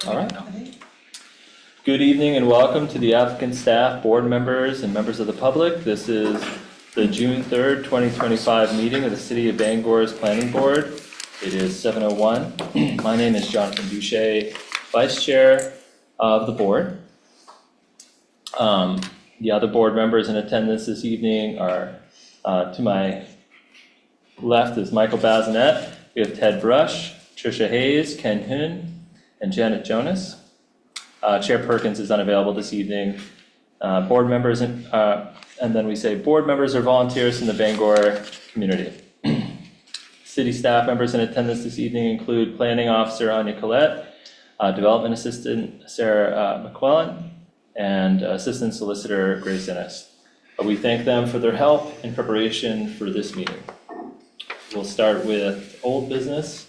All right. Good evening and welcome to the applicant, staff, board members, and members of the public. This is the June 3rd, 2025 meeting of the City of Bangor's Planning Board. It is 7:01. My name is Jonathan Boucher, Vice Chair of the board. The other board members in attendance this evening are, to my left is Michael Bazinet. We have Ted Brush, Tricia Hayes, Ken Hoon, and Janet Jonas. Chair Perkins is unavailable this evening. Board members, and then we say board members or volunteers from the Bangor community. City staff members in attendance this evening include Planning Officer Anya Collette, Development Assistant Sarah McClellan, and Assistant Solicitor Grace Innes. We thank them for their help in preparation for this meeting. We'll start with old business,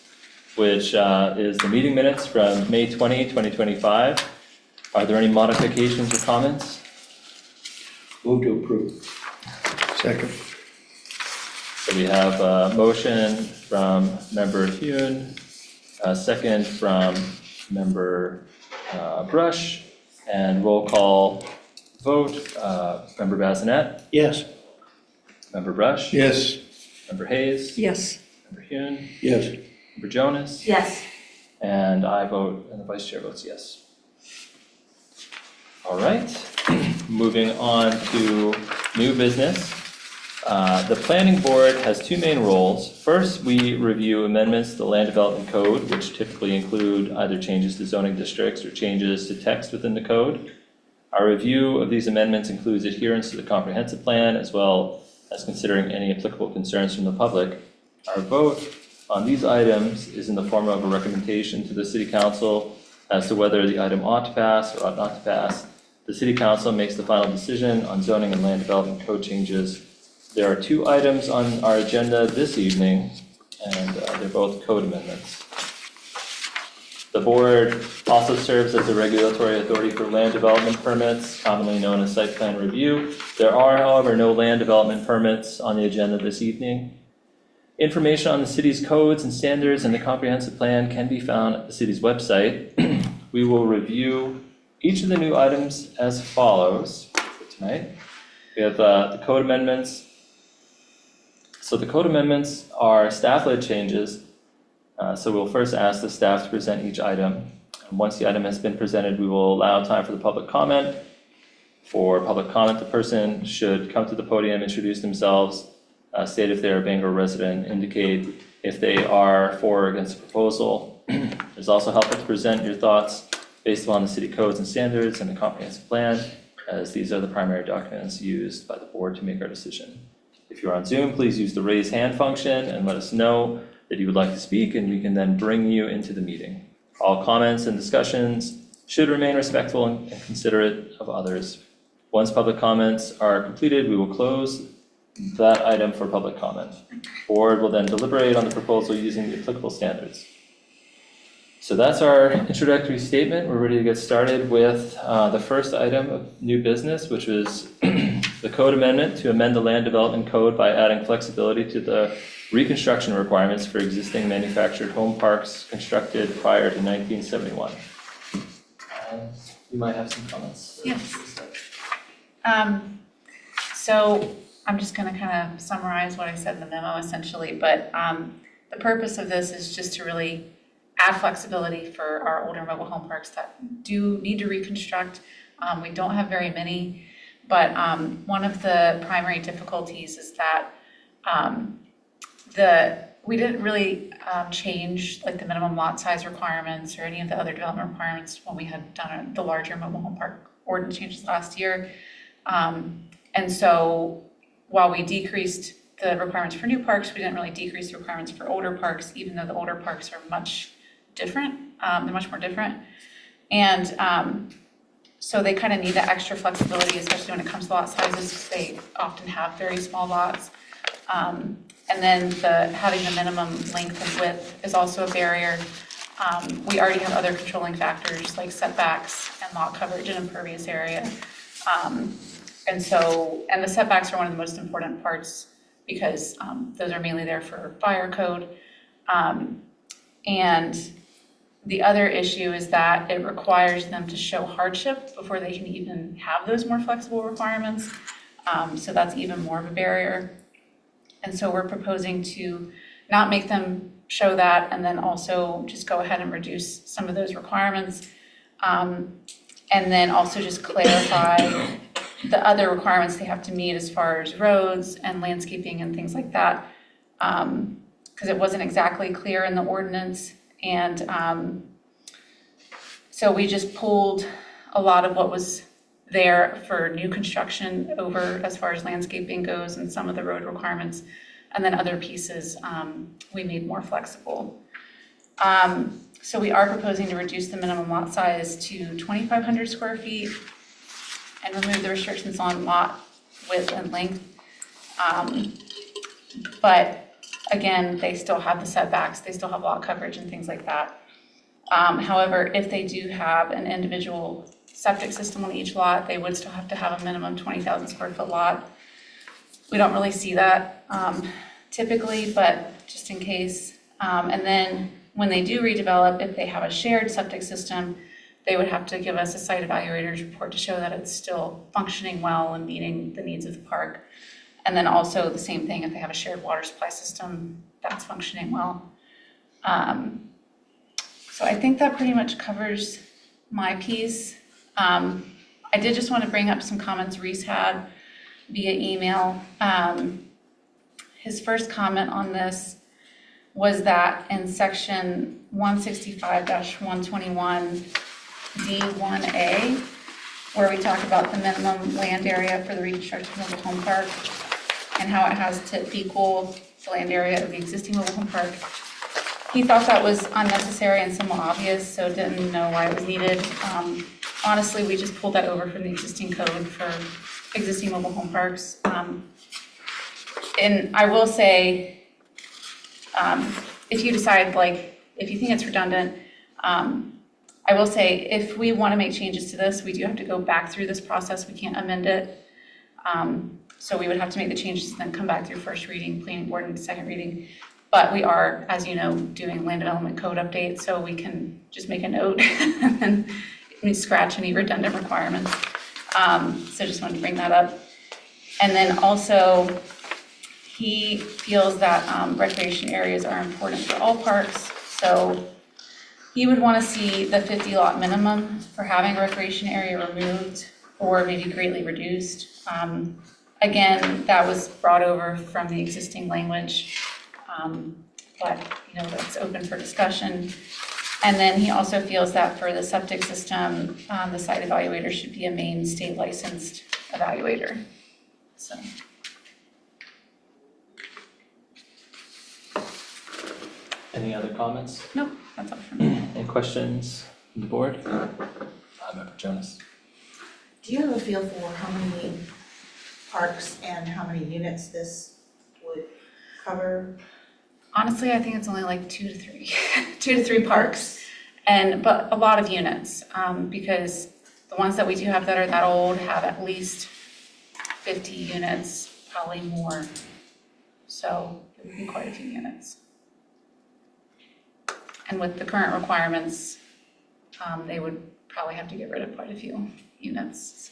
which is the meeting minutes from May 20, 2025. Are there any modifications or comments? Move to approve. Second. So we have a motion from Member Hune, a second from Member Brush, and roll call vote. Member Bazinet? Yes. Member Brush? Yes. Member Hayes? Yes. Member Hune? Yes. Member Jonas? Yes. And I vote, and the vice chair votes yes. All right, moving on to new business. The planning board has two main roles. First, we review amendments to the land development code, which typically include either changes to zoning districts or changes to text within the code. Our review of these amendments includes adherence to the comprehensive plan, as well as considering any applicable concerns from the public. Our vote on these items is in the form of a recommendation to the City Council as to whether the item ought to pass or ought not to pass. The City Council makes the final decision on zoning and land development code changes. There are two items on our agenda this evening, and they're both code amendments. The board also serves as a regulatory authority for land development permits, commonly known as site plan review. There are, however, no land development permits on the agenda this evening. Information on the city's codes and standards and the comprehensive plan can be found at the city's website. We will review each of the new items as follows for tonight. We have the code amendments. So the code amendments are staff-led changes. So we'll first ask the staff to present each item. And once the item has been presented, we will allow time for the public comment. For public comment, the person should come to the podium, introduce themselves, state if they're a Bangor resident, indicate if they are for or against the proposal. It's also helpful to present your thoughts based upon the city codes and standards and the comprehensive plan, as these are the primary documents used by the board to make our decision. If you're on Zoom, please use the raise hand function and let us know that you would like to speak, and we can then bring you into the meeting. All comments and discussions should remain respectful and considerate of others. Once public comments are completed, we will close that item for public comment. Board will then deliberate on the proposal using the applicable standards. So that's our introductory statement. We're ready to get started with the first item of new business, which was the code amendment to amend the land development code by adding flexibility to the reconstruction requirements for existing manufactured home parks constructed prior to 1971. You might have some comments. Yes. So I'm just going to kind of summarize what I said in the memo essentially, but the purpose of this is just to really add flexibility for our older mobile home parks that do need to reconstruct. We don't have very many, but one of the primary difficulties is that we didn't really change like the minimum lot size requirements or any of the other development requirements when we had done the larger mobile home park ordinance changes last year. And so while we decreased the requirements for new parks, we didn't really decrease the requirements for older parks, even though the older parks are much different. They're much more different. And so they kind of need that extra flexibility, especially when it comes to lot sizes, because they often have very small lots. And then having the minimum length and width is also a barrier. We already have other controlling factors like setbacks and lot coverage and impervious area. And the setbacks are one of the most important parts because those are mainly there for fire code. And The other issue is that it requires them to show hardship before they can even have those more flexible requirements. So that's even more of a barrier. And so we're proposing to not make them show that and then also just go ahead and reduce some of those requirements. And then also just clarify the other requirements they have to meet as far as roads and landscaping and things like that. Because it wasn't exactly clear in the ordinance. And so we just pulled a lot of what was there for new construction over as far as landscaping goes and some of the road requirements. And then other pieces we made more flexible. So we are proposing to reduce the minimum lot size to 2,500 square feet and remove the restrictions on lot width and length. But again, they still have the setbacks, they still have lot coverage and things like that. However, if they do have an individual septic system on each lot, they would still have to have a minimum 20,000 square foot lot. We don't really see that typically, but just in case. And then when they do redevelop, if they have a shared septic system, they would have to give us a site evaluator's report to show that it's still functioning well and meeting the needs of the park. And then also the same thing, if they have a shared water supply system, that's functioning well. So I think that pretty much covers my piece. I did just want to bring up some comments Reese had via email. His first comment on this was that in section 165-121 D1A, where we talk about the minimum land area for the reconstructed mobile home park and how it has to equal the land area of the existing mobile home park. He thought that was unnecessary and somewhat obvious, so didn't know why it was needed. Honestly, we just pulled that over from the existing code for existing mobile home parks. And I will say, if you decide, like, if you think it's redundant, I will say if we want to make changes to this, we do have to go back through this process. We can't amend it. So we would have to make the changes and then come back through first reading, planning board, and second reading. But we are, as you know, doing land development code updates, so we can just make a note and then scratch any redundant requirements. So just wanted to bring that up. And then also, he feels that recreation areas are important for all parks. So he would want to see the 50 lot minimum for having a recreation area removed or maybe greatly reduced. Again, that was brought over from the existing language, but you know, that's open for discussion. And then he also feels that for the septic system, the site evaluator should be a Maine state licensed evaluator. So. Any other comments? Nope, that's all from me. Any questions from the board? Member Jonas. Do you have a feel for how many parks and how many units this would cover? Honestly, I think it's only like 2 to 3, 2 to 3 parks, but a lot of units, because the ones that we do have that are that old have at least 50 units, probably more. So it would be quite a few units. And with the current requirements, they would probably have to get rid of quite a few units.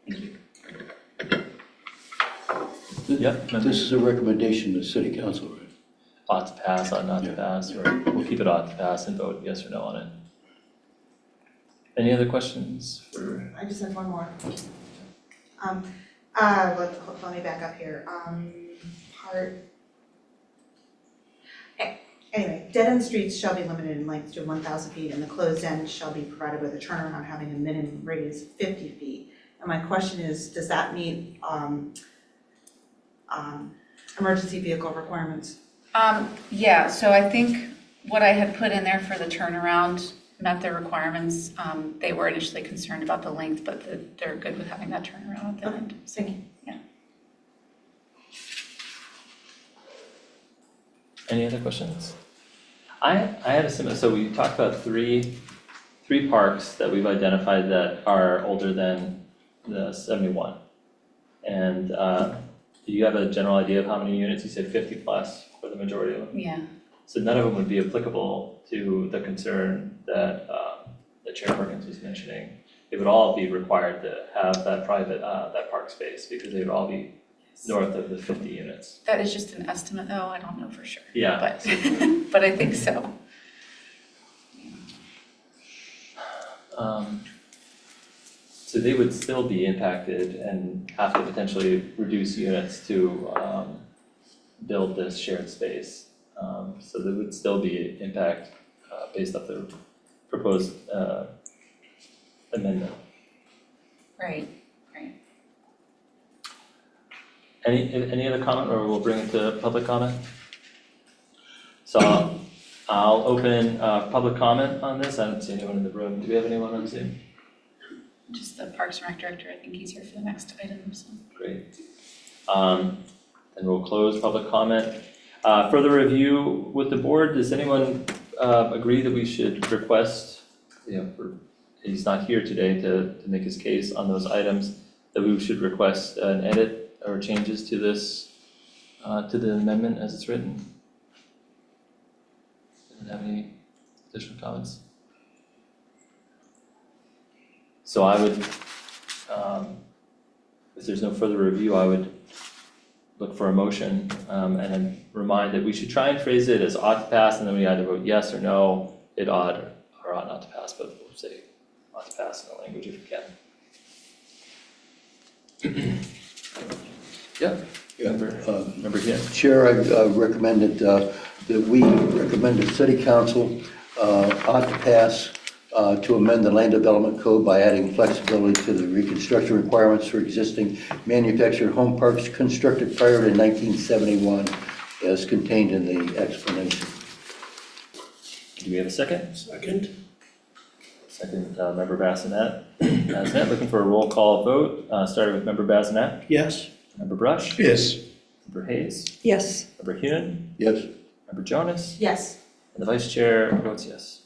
Thank you. Yep. This is a recommendation to city council, right? Ought to pass, ought not to pass, or we'll keep it ought to pass and vote yes or no on it. Any other questions for? I just have one more. Let me back up here. Anyway, dead-end streets shall be limited in length to 1,000 feet, and the closed end shall be provided with a turnaround having a minimum radius of 50 feet. And my question is, does that meet emergency vehicle requirements? Yeah, so I think what I had put in there for the turnaround met their requirements. They were initially concerned about the length, but they're good with having that turnaround at the end. Thank you. Yeah. Any other questions? I had a similar, so we talked about three parks that we've identified that are older than the 71. And do you have a general idea of how many units? You said 50 plus for the majority of them? Yeah. So none of them would be applicable to the concern that that Chair Perkins was mentioning. They would all be required to have that private, that park space, because they would all be north of the 50 units. That is just an estimate though, I don't know for sure. Yeah. But, but I think so. So they would still be impacted and have to potentially reduce units to build this shared space. So there would still be impact based off the proposed amendment. Right, right. Any other comment, or we'll bring it to public comment? So I'll open public comment on this. I don't see anyone in the room. Do we have anyone on Zoom? Just the Parks and Rec Director, I think he's here for the next item, so. Great. Then we'll close public comment. Further review with the board, does anyone agree that we should request, he's not here today to make his case on those items, that we should request an edit or changes to this, to the amendment as it's written? Anyone have any additional comments? So I would, if there's no further review, I would look for a motion, and then remind that we should try and phrase it as ought to pass, and then we either vote yes or no, it ought or ought not to pass, but we'll say ought to pass in the language if we can. Yeah, member here. Chair, I recommended that we recommend the city council ought to pass to amend the land development code by adding flexibility to the reconstruction requirements for existing manufactured home parks constructed prior to 1971, as contained in the explanation. Do we have a second? Second. Second, member Bassinet. Looking for a roll call vote, starting with member Bassinet, Yes. member Brush, Yes. member Hayes, Yes. member Hewin, Yes. member Jonas, Yes. and the vice chair votes yes.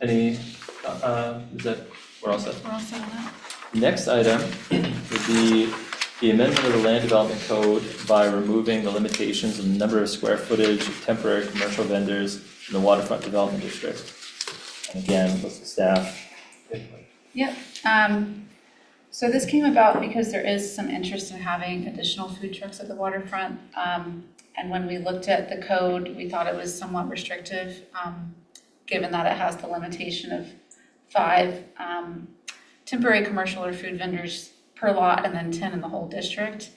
Any, is that, we're all set? We're all set on that? Next item would be the amendment of the land development code by removing the limitations on the number of square footage of temporary commercial vendors in the waterfront development district. And again, with the staff. Yep, so this came about because there is some interest in having additional food trucks at the waterfront. And when we looked at the code, we thought it was somewhat restrictive, given that it has the limitation of 5 temporary commercial or food vendors per lot and then 10 in the whole district.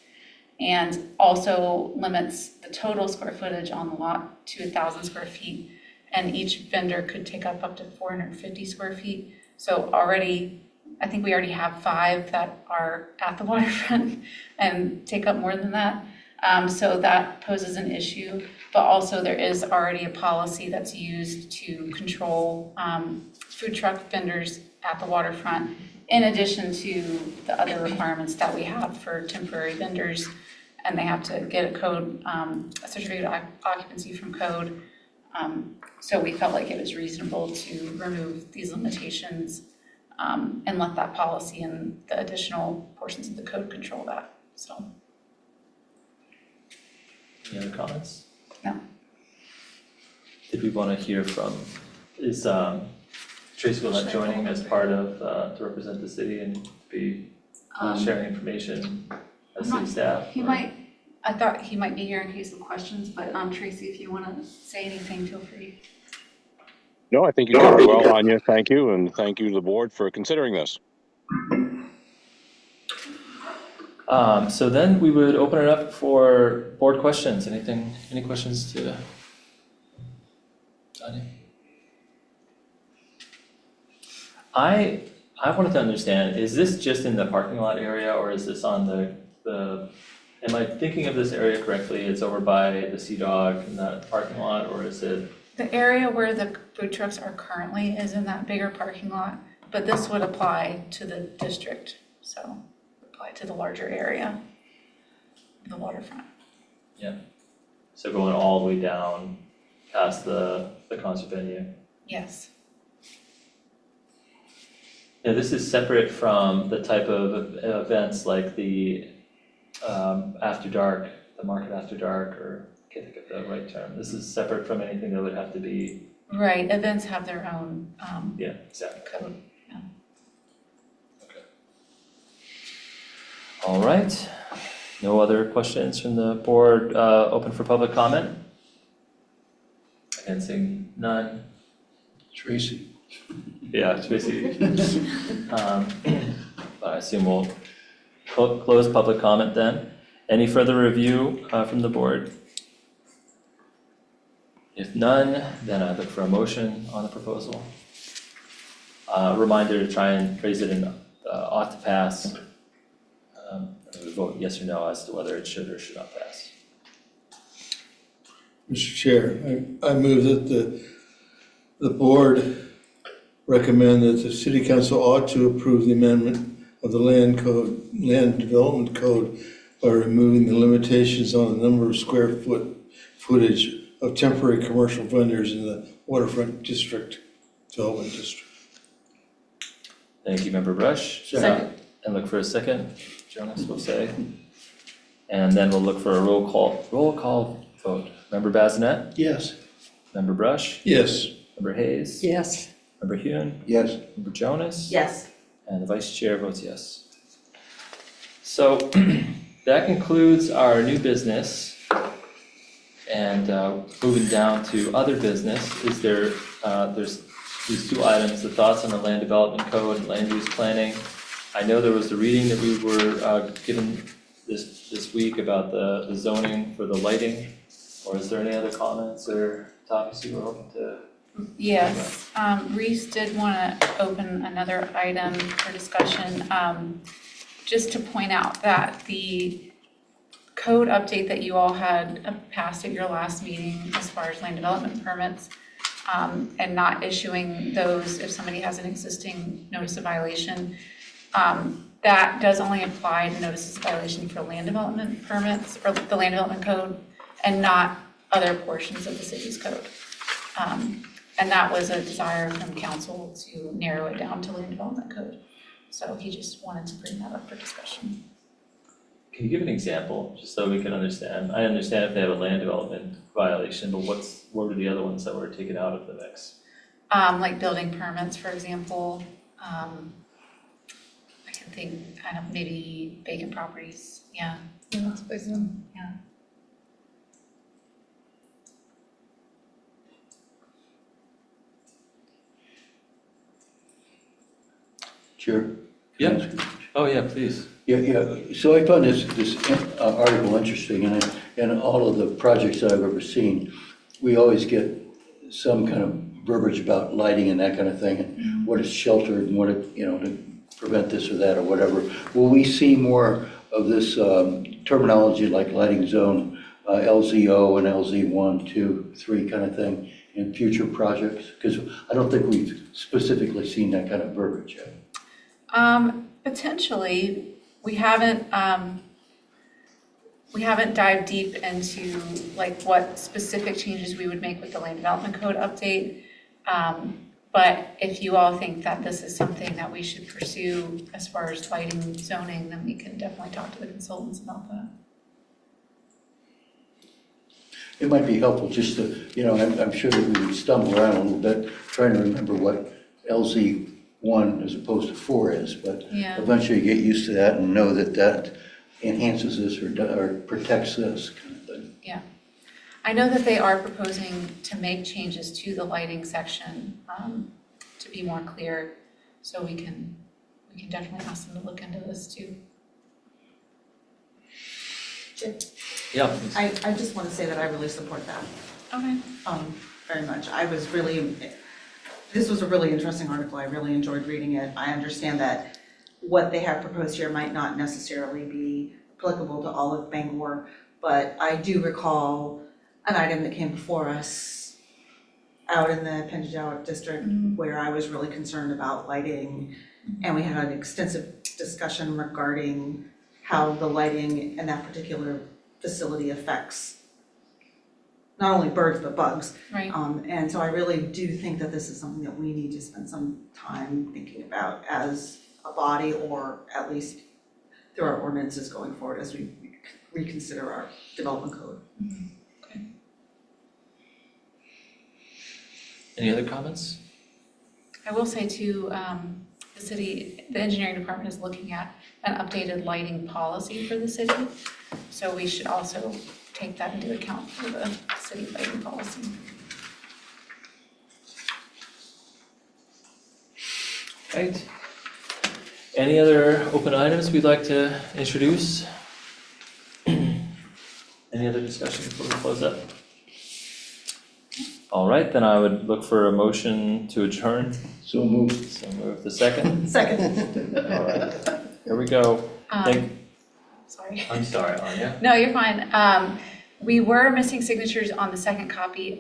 And also limits the total square footage on the lot to 1,000 square feet. And each vendor could take up to 450 square feet. So already, I think we already have 5 that are at the waterfront and take up more than that. So that poses an issue, but also there is already a policy that's used to control food truck vendors at the waterfront, in addition to the other requirements that we have for temporary vendors. And they have to get a code, a certificate of occupancy from code. So we felt like it was reasonable to remove these limitations and let that policy and the additional portions of the code control that, so. Any other comments? No. Did we want to hear from, is Tracy Willett joining as part of, to represent the city and be sharing information as city staff? He or- might, I thought he might be here in case of questions, but Tracy, if you want to say anything, feel free. No, I think you covered it well, Anya. Thank you, and thank you to the board for considering this. So then we would open it up for board questions. Any questions to Tanya? I wanted to understand, is this just in the parking lot area, or is this on the, am I thinking of this area correctly? It's over by the Sea Dog in that parking lot, or is it? The area where the food trucks are currently is in that bigger parking lot, but this would apply to the district, so apply to the larger area, the waterfront. Yeah. So going all the way down past the concert venue. Yes. Now, this is separate from the type of events like the after dark the market after dark, or I can't think of the right term. This is separate from anything that would have to be, Right, events have their own yeah, exactly. code. All right, no other questions from the board, open for public comment? Again, seeing none. Tracy? Yeah, Tracy. But I assume we'll close public comment then. Any further review from the board? If none, then I look for a motion on the proposal. Reminder to try and phrase it in ought to pass. And we vote yes or no as to whether it should or should not pass. Mr. Chair, I move that the board recommend that the city council ought to approve the amendment of the land development code by removing the limitations on the number of square footage of temporary commercial vendors in the waterfront development district. Thank you, Member Brush. Second. And look for a second, Jonas will say. And then we'll look for a roll call vote. Member Bazinet? Yes. Member Brush? Yes. Member Hayes? Yes. Member Hune? Yes. Member Jonas? Yes. And the vice chair votes yes. So that concludes our new business. And moving down to other business, is there, there's these two items, the thoughts on the land development code and land use planning. I know there was the reading that we were given this week about the zoning for the lighting. Or is there any other comments or topics you were hoping to? Yes, Reese did want to open another item for discussion, just to point out that the code update that you all had passed at your last meeting as far as land development permits, and not issuing those if somebody has an existing notice of violation, that does only apply to notices of violation for land development permits or the land development code, and not other portions of the city's code. And that was a desire from council to narrow it down to land development code. So he just wanted to bring that up for discussion. Can you give an example, just so we can understand? I understand if they have a land development violation, but what were the other ones that were taken out of the mix? Like building permits, for example. I can think kind of maybe vacant properties, yeah. Yeah. Chair? Yeah. Oh, yeah, please. Yeah. So I found this article interesting, and all of the projects that I've ever seen, we always get some kind of verbiage about lighting and that kind of thing, and what is sheltered and what it, to prevent this or that or whatever. Will we see more of this terminology like lighting zone, LZO and LZ1, 2, 3 kind of thing in future projects? Because I don't think we've specifically seen that kind of verbiage yet. Potentially, we haven't dived deep into like what specific changes we would make with the land development code update. But if you all think that this is something that we should pursue as far as lighting zoning, then we can definitely talk to the consultants about that. It might be helpful just to, I'm sure that we would stumble around a little bit trying to remember what LZ1 as opposed to 4 is, but Yeah. eventually you get used to that and know that that enhances this or protects this kind of thing. Yeah. I know that they are proposing to make changes to the lighting section to be more clear, so we can definitely ask them to look into this too. Yeah, please. I just want to say that I really support that, Okay. very much. This was a really interesting article. I really enjoyed reading it. I understand that what they have proposed here might not necessarily be applicable to all of Bangor, but I do recall an item that came before us out in the Penjajawak district where I was really concerned about lighting, and we had an extensive discussion regarding how the lighting in that particular facility affects not only birds but bugs. Right. And so I really do think that this is something that we need to spend some time thinking about as a body, or at least through our ordinances going forward as we reconsider our development code. Any other comments? I will say too, the engineering department is looking at an updated lighting policy for the city. So we should also take that into account for the city lighting policy. Right. Any other open items we'd like to introduce? Any other discussion before we close up? All right, then I would look for a motion to adjourn. So moved. So move the second. Second. All right, here we go. Sorry. I'm sorry, Anya. No, you're fine. We were missing signatures on the second copy